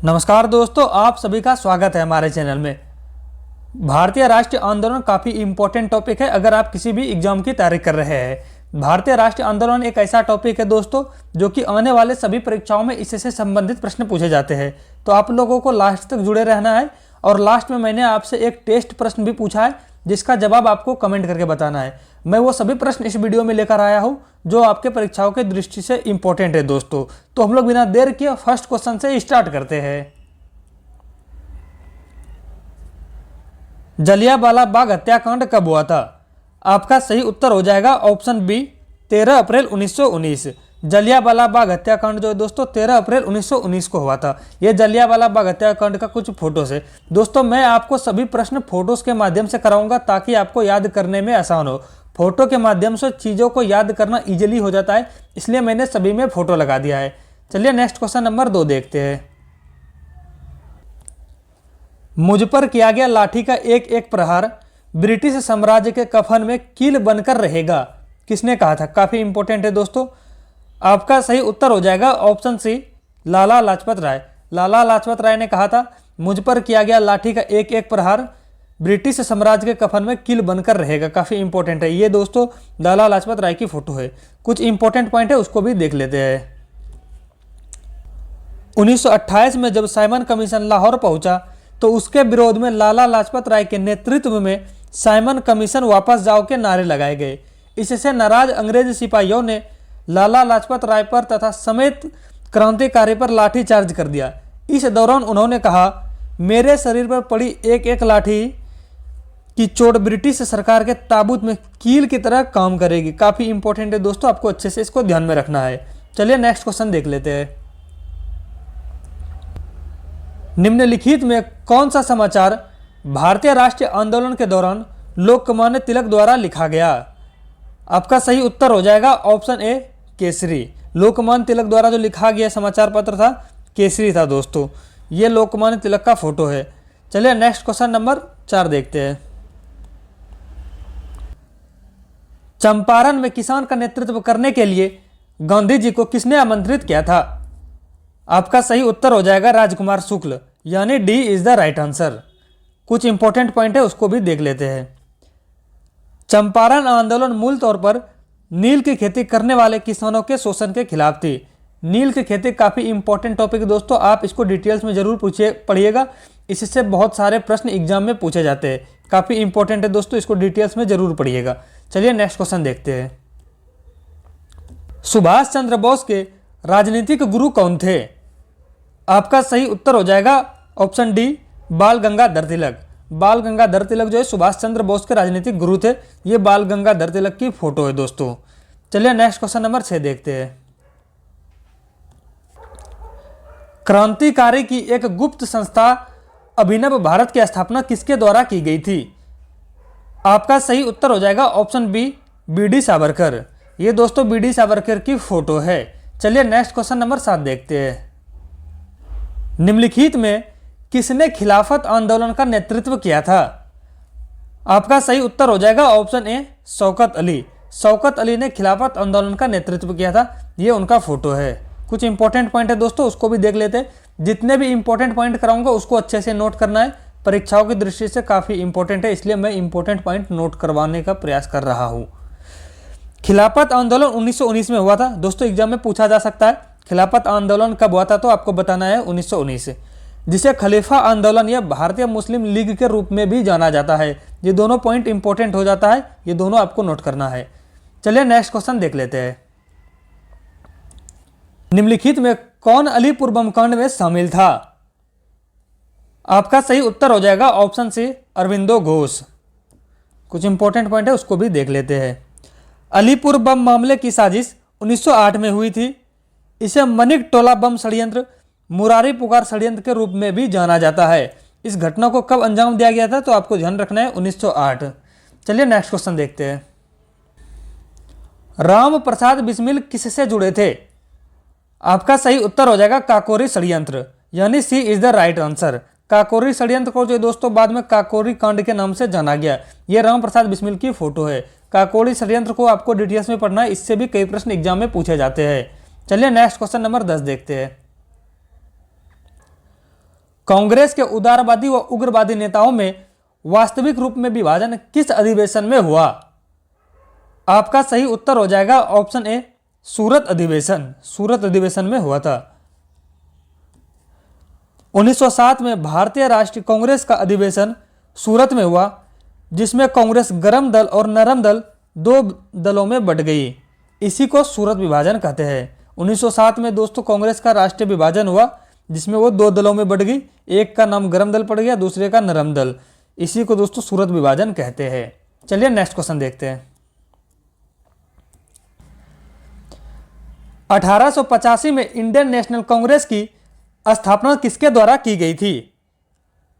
नमस्कार दोस्तों, आप सभी का स्वागत है हमारे चैनल में। भारतीय राष्ट्रीय आंदोलन काफ़ी इम्पोर्टेंट टॉपिक है अगर आप किसी भी एग्जाम की तैयारी कर रहे हैं। भारतीय राष्ट्रीय आंदोलन एक ऐसा टॉपिक है दोस्तों जो कि आने वाले सभी परीक्षाओं में इससे संबंधित प्रश्न पूछे जाते हैं। तो आप लोगों को लास्ट तक जुड़े रहना है और लास्ट में मैंने आपसे एक टेस्ट प्रश्न भी पूछा है जिसका जवाब आपको कमेंट करके बताना है। मैं वो सभी प्रश्न इस वीडियो में लेकर आया हूँ जो आपके परीक्षाओं के दृष्टि से इंपॉर्टेंट है दोस्तों। तो हम लोग बिना देर किए फर्स्ट क्वेश्चन से स्टार्ट करते हैं। जलियांवाला बाग हत्याकांड कब हुआ था? आपका सही उत्तर हो जाएगा ऑप्शन बी 13 अप्रैल 1919। जलियांवाला बाग हत्याकांड जो है दोस्तों 13 अप्रैल 1919 को हुआ था। ये जलियांवाला बाग हत्याकांड का कुछ फोटोज है दोस्तों। मैं आपको सभी प्रश्न फोटोज के माध्यम से कराऊंगा ताकि आपको याद करने में आसान हो। फोटो के माध्यम से चीज़ों को याद करना इजीली हो जाता है, इसलिए मैंने सभी में फोटो लगा दिया है। चलिए नेक्स्ट क्वेश्चन नंबर 2 देखते हैं। मुझ पर किया गया लाठी का एक एक प्रहार ब्रिटिश साम्राज्य के कफन में कील बनकर रहेगा, किसने कहा था? काफी इंपॉर्टेंट है दोस्तों। आपका सही उत्तर हो जाएगा ऑप्शन सी लाला लाजपत राय। लाला लाजपत राय ने कहा था मुझ पर किया गया लाठी का एक एक प्रहार ब्रिटिश साम्राज्य के कफन में कील बनकर रहेगा। काफी इंपॉर्टेंट है ये दोस्तों, लाला लाजपत राय की फोटो है। कुछ इंपॉर्टेंट पॉइंट है उसको भी देख लेते हैं। 1928 में जब साइमन कमीशन लाहौर पहुंचा तो उसके विरोध में लाला लाजपत राय के नेतृत्व में साइमन कमीशन वापस जाओ के नारे लगाए गए। इससे नाराज अंग्रेज सिपाहियों ने लाला लाजपत राय पर तथा समेत क्रांतिकारी पर लाठी चार्ज कर दिया। इस दौरान उन्होंने कहा, मेरे शरीर पर पड़ी एक एक लाठी की चोट ब्रिटिश सरकार के ताबूत में कील की तरह काम करेगी। काफी इंपॉर्टेंट है दोस्तों, आपको अच्छे से इसको ध्यान में रखना है। चलिए नेक्स्ट क्वेश्चन देख लेते हैं। निम्नलिखित में कौन सा समाचार भारतीय राष्ट्रीय आंदोलन के दौरान लोकमान्य तिलक द्वारा लिखा गया? आपका सही उत्तर हो जाएगा ऑप्शन ए केसरी। लोकमान्य तिलक द्वारा जो लिखा गया समाचार पत्र था केसरी था दोस्तों। ये लोकमान्य तिलक का फोटो है। चलिए नेक्स्ट क्वेश्चन नंबर 4 देखते हैं। चंपारण में किसान का नेतृत्व करने के लिए गांधी जी को किसने आमंत्रित किया था? आपका सही उत्तर हो जाएगा राजकुमार शुक्ल, यानी D is the right answer. कुछ इंपॉर्टेंट पॉइंट है उसको भी देख लेते हैं। चंपारण आंदोलन मूल तौर पर नील की खेती करने वाले किसानों के शोषण के खिलाफ थी। नील की खेती काफी इंपॉर्टेंट टॉपिक दोस्तों, आप इसको डिटेल्स में जरूर पढ़िएगा। इससे बहुत सारे प्रश्न एग्जाम में पूछे जाते हैं। काफी इंपॉर्टेंट है दोस्तों, इसको डिटेल्स में जरूर पढ़िएगा। चलिए नेक्स्ट क्वेश्चन देखते हैं। सुभाष चंद्र बोस के राजनीतिक गुरु कौन थे? आपका सही उत्तर हो जाएगा ऑप्शन डी बाल गंगाधर तिलक। बाल गंगाधर तिलक जो है सुभाष चंद्र बोस के राजनीतिक गुरु थे। ये बाल गंगाधर तिलक की फोटो है दोस्तों। चलिए नेक्स्ट क्वेश्चन नंबर 6 देखते हैं। क्रांतिकारी की एक गुप्त संस्था अभिनव भारत की स्थापना किसके द्वारा की गई थी? आपका सही उत्तर हो जाएगा ऑप्शन बी बीडी सावरकर। ये दोस्तों बीडी सावरकर की फोटो है। चलिए नेक्स्ट क्वेश्चन नंबर 7 देखते हैं। निम्नलिखित में किसने खिलाफत आंदोलन का नेतृत्व किया था? आपका सही उत्तर हो जाएगा ऑप्शन ए शौकत अली। शौकत अली ने खिलाफत आंदोलन का नेतृत्व किया था। ये उनका फोटो है। कुछ इंपॉर्टेंट पॉइंट है दोस्तों, उसको भी देख लेते हैं। जितने भी इंपॉर्टेंट पॉइंट कराऊंगा उसको अच्छे से नोट करना है। परीक्षाओं की दृष्टि से काफी इंपॉर्टेंट है, इसलिए मैं इंपॉर्टेंट पॉइंट नोट करवाने का प्रयास कर रहा हूँ। खिलाफत आंदोलन 1919 में हुआ था दोस्तों। एग्जाम में पूछा जा सकता है खिलाफत आंदोलन कब हुआ था, तो आपको बताना है 1919 से, जिसे खलीफा आंदोलन या भारतीय मुस्लिम लीग के रूप में भी जाना जाता है। ये दोनों पॉइंट इंपॉर्टेंट हो जाता है, ये दोनों आपको नोट करना है। चलिए नेक्स्ट क्वेश्चन देख लेते हैं। निम्नलिखित में कौन अलीपुर बम कांड में शामिल था? आपका सही उत्तर हो जाएगा ऑप्शन सी अरविंदो घोष। कुछ इंपॉर्टेंट पॉइंट है उसको भी देख लेते हैं। अलीपुर बम मामले की साजिश 1908 में हुई थी। इसे मनिक टोला बम षड्यंत्र, मुरारी पुकार षड्यंत्र के रूप में भी जाना जाता है। इस घटना को कब अंजाम दिया गया था, तो आपको ध्यान रखना है 1908। चलिए नेक्स्ट क्वेश्चन देखते हैं। राम प्रसाद बिस्मिल किससे जुड़े थे? आपका सही उत्तर हो जाएगा काकोरी षड्यंत्र, यानी C is the right answer. Kakori षड्यंत्र को जो दोस्तों बाद में काकोरी कांड के नाम से जाना गया। ये राम प्रसाद बिस्मिल की फोटो है। काकोरी षड्यंत्र को आपको डिटेल्स में पढ़ना है, इससे भी कई प्रश्न एग्जाम में पूछे जाते हैं। चलिए नेक्स्ट क्वेश्चन नंबर 10 देखते हैं। कांग्रेस के उदारवादी व उग्रवादी नेताओं में वास्तविक रूप में विभाजन किस अधिवेशन में हुआ? आपका सही उत्तर हो जाएगा ऑप्शन ए, सूरत अधिवेशन। सूरत अधिवेशन में हुआ था। 1907 में भारतीय राष्ट्रीय कांग्रेस का अधिवेशन सूरत में हुआ, जिसमें कांग्रेस गर्म दल और नरम दल दो दलों में बंट गई। इसी को सूरत विभाजन कहते हैं। 1907 में दोस्तों कांग्रेस का राष्ट्रीय विभाजन हुआ, जिसमें वो दो दलों में बढ़ गई। एक का नाम गर्म दल पड़ गया, दूसरे का नरम दल। इसी को दोस्तों सूरत विभाजन कहते हैं। चलिए नेक्स्ट क्वेश्चन देखते हैं। 1885 में इंडियन नेशनल कांग्रेस की स्थापना किसके द्वारा की गई थी?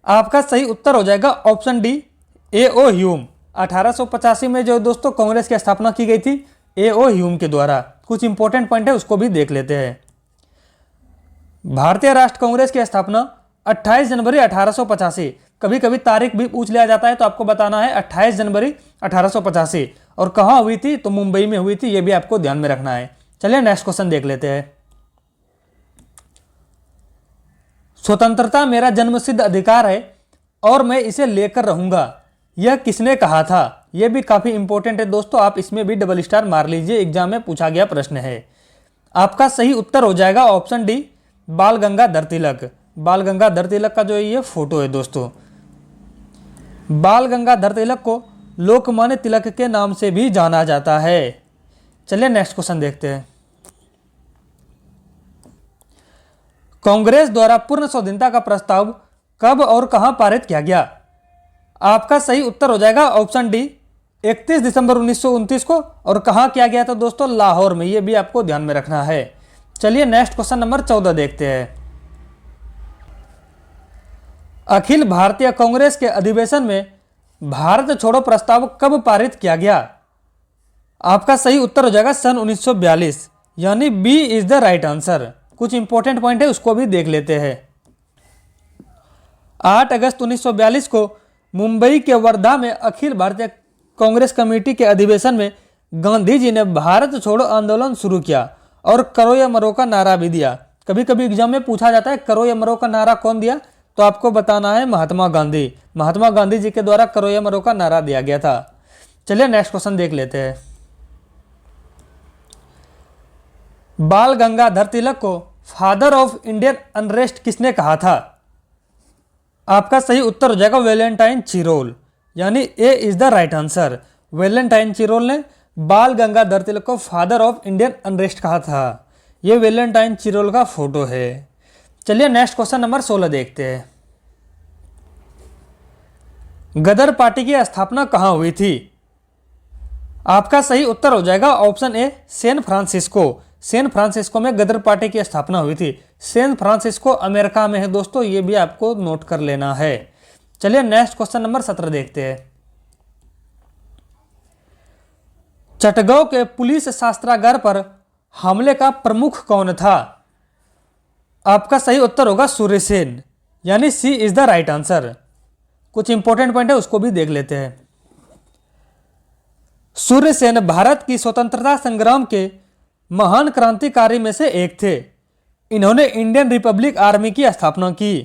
आपका सही उत्तर हो जाएगा ऑप्शन डी, ए.ओ. ह्यूम। 1885 में जो दोस्तों कांग्रेस की स्थापना की गई थी ए.ओ. ह्यूम के द्वारा। कुछ इंपॉर्टेंट पॉइंट है, उसको भी देख लेते हैं। भारतीय राष्ट्र कांग्रेस की स्थापना 28 जनवरी 1885। कभी कभी तारीख भी पूछ लिया जाता है, तो आपको बताना है 28 जनवरी 1885। और कहाँ हुई थी? तो मुंबई में हुई थी। यह भी आपको ध्यान में रखना है। चलिए नेक्स्ट क्वेश्चन देख लेते हैं। स्वतंत्रता मेरा जन्मसिद्ध अधिकार है और मैं इसे लेकर रहूंगा, यह किसने कहा था? यह भी काफी इंपॉर्टेंट है दोस्तों, आप इसमें भी डबल स्टार मार लीजिए, एग्जाम में पूछा गया प्रश्न है। आपका सही उत्तर हो जाएगा ऑप्शन डी, बाल गंगाधर तिलक। बाल गंगाधर तिलक का जो ये फोटो है दोस्तों, बाल गंगाधर तिलक को लोकमान्य तिलक के नाम से भी जाना जाता है। चलिए नेक्स्ट क्वेश्चन देखते हैं। कांग्रेस द्वारा पूर्ण स्वाधीनता का प्रस्ताव कब और कहां पारित किया गया? आपका सही उत्तर हो जाएगा ऑप्शन डी, 31 दिसंबर 1929 को। और कहां किया गया था दोस्तों? लाहौर में। यह भी आपको ध्यान में रखना है। चलिए नेक्स्ट क्वेश्चन नंबर 14 देखते हैं। अखिल भारतीय कांग्रेस के अधिवेशन में भारत छोड़ो प्रस्ताव कब पारित किया गया? आपका सही उत्तर हो जाएगा सन 1942, यानी B is the right answer. कुछ इंपॉर्टेंट पॉइंट है, उसको भी देख लेते हैं। 8 अगस्त 1942 को मुंबई के वर्धा में अखिल भारतीय कांग्रेस कमेटी के अधिवेशन में गांधी जी ने भारत छोड़ो आंदोलन शुरू किया और करो या मरो का नारा भी दिया। कभी कभी एग्जाम में पूछा जाता है करो या मरो का नारा कौन दिया, तो आपको बताना है महात्मा गांधी। महात्मा गांधी जी के द्वारा करो या मरो का नारा दिया गया था। चलिए नेक्स्ट क्वेश्चन देख लेते हैं। बाल गंगाधर तिलक को फादर ऑफ इंडियन अनरेस्ट किसने कहा था? आपका सही उत्तर हो जाएगा वैलेंटाइन चिरोल, यानी A is the right answer. Valentine Chirol ने बाल गंगाधर तिलक को फादर ऑफ इंडियन अनरेस्ट कहा था। यह वैलेंटाइन चिरोल का फोटो है। चलिए नेक्स्ट क्वेश्चन नंबर 16 देखते हैं। गदर पार्टी की स्थापना कहां हुई थी? आपका सही उत्तर हो जाएगा option A, San Francisco. San Francisco में गदर पार्टी की स्थापना हुई थी। सैन फ्रांसिस्को अमेरिका में है दोस्तों, ये भी आपको नोट कर लेना है। चलिए नेक्स्ट क्वेश्चन नंबर 17 देखते हैं। चटगांव के पुलिस शस्त्रागार पर हमले का प्रमुख कौन था? आपका सही उत्तर होगा सूर्य सेन, यानी C is the right answer. कुछ इंपॉर्टेंट पॉइंट है, उसको भी देख लेते हैं। सूर्य सेन भारत की स्वतंत्रता संग्राम के महान क्रांतिकारी में से एक थे। इन्होंने इंडियन रिपब्लिक आर्मी की स्थापना की।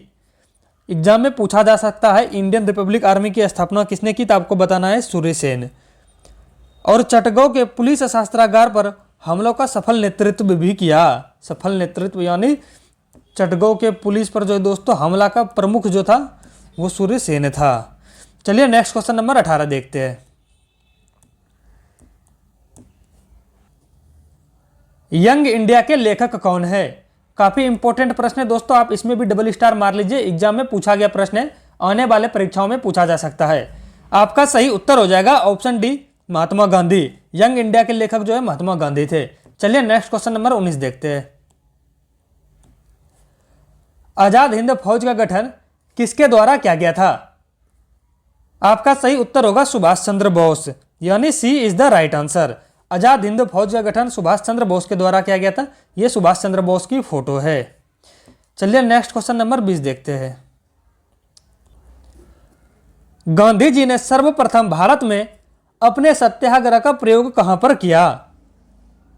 एग्जाम में पूछा जा सकता है इंडियन रिपब्लिक आर्मी की स्थापना किसने की, तो आपको बताना है सूर्य सेन। और चटगांव के पुलिस शस्त्रागार पर हमलों का सफल नेतृत्व भी किया। सफल नेतृत्व यानी चटगांव के पुलिस पर जो दोस्तों हमला का प्रमुख जो था वो सूर्य सेन था। चलिए नेक्स्ट क्वेश्चन नंबर 18 देखते हैं। यंग इंडिया के लेखक कौन है? काफी इंपॉर्टेंट प्रश्न है दोस्तों, आप इसमें भी डबल स्टार मार लीजिए। एग्जाम में पूछा गया प्रश्न है, आने वाले परीक्षाओं में पूछा जा सकता है। आपका सही उत्तर हो जाएगा option D, Mahatma Gandhi. Young India के लेखक जो है महात्मा गांधी थे। चलिए नेक्स्ट क्वेश्चन नंबर 19 देखते हैं। आजाद हिंद फौज का गठन किसके द्वारा किया गया था? आपका सही उत्तर होगा सुभाष चंद्र बोस, यानी C is the right answer. Azad Hind फौज का गठन सुभाष चंद्र बोस के द्वारा किया गया था। यह सुभाष चंद्र बोस की फोटो है। चलिए नेक्स्ट क्वेश्चन नंबर 20 देखते हैं। गांधी जी ने सर्वप्रथम भारत में अपने सत्याग्रह का प्रयोग कहां पर किया?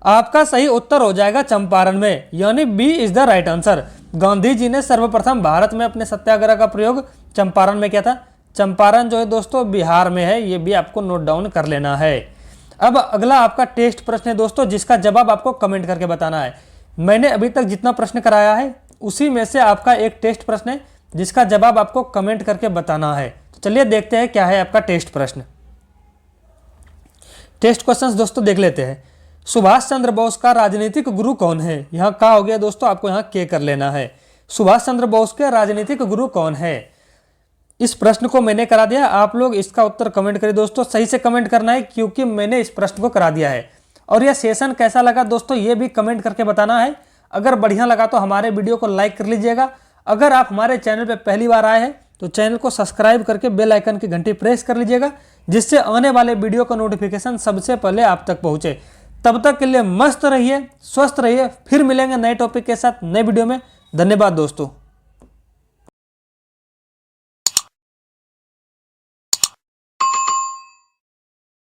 आपका सही उत्तर हो जाएगा चंपारण में, यानी B is the right answer. Gandhi ji ने सर्वप्रथम भारत में अपने सत्याग्रह का प्रयोग चंपारण में किया था। चंपारण जो है दोस्तों बिहार में है, ये भी आपको नोट डाउन कर लेना है। अब अगला आपका टेस्ट प्रश्न है दोस्तों, जिसका जवाब आपको कमेंट करके बताना है। मैंने अभी तक जितना प्रश्न कराया है उसी में से आपका एक टेस्ट प्रश्न है, जिसका जवाब आपको कमेंट करके बताना है। तो चलिए देखते हैं क्या है आपका टेस्ट प्रश्न। टेस्ट क्वेश्चंस दोस्तों देख लेते हैं। सुभाष चंद्र बोस का राजनीतिक गुरु कौन है? यहाँ का हो गया दोस्तों, आपको यहाँ के कर लेना है। सुभाष चंद्र बोस के राजनीतिक गुरु कौन है? इस प्रश्न को मैंने करा दिया, आप लोग इसका उत्तर कमेंट करिए दोस्तों। सही से कमेंट करना है क्योंकि मैंने इस प्रश्न को करा दिया है। और यह सेशन कैसा लगा दोस्तों, ये भी कमेंट करके बताना है। अगर बढ़िया लगा तो हमारे वीडियो को लाइक कर लीजिएगा। अगर आप हमारे चैनल पर पहली बार आए हैं तो चैनल को सब्सक्राइब करके बेल आइकन की घंटी प्रेस कर लीजिएगा, जिससे आने वाले वीडियो का नोटिफिकेशन सबसे पहले आप तक पहुंचे। तब तक के लिए मस्त रहिए, स्वस्थ रहिए। फिर मिलेंगे नए टॉपिक के साथ नए वीडियो में। धन्यवाद दोस्तों।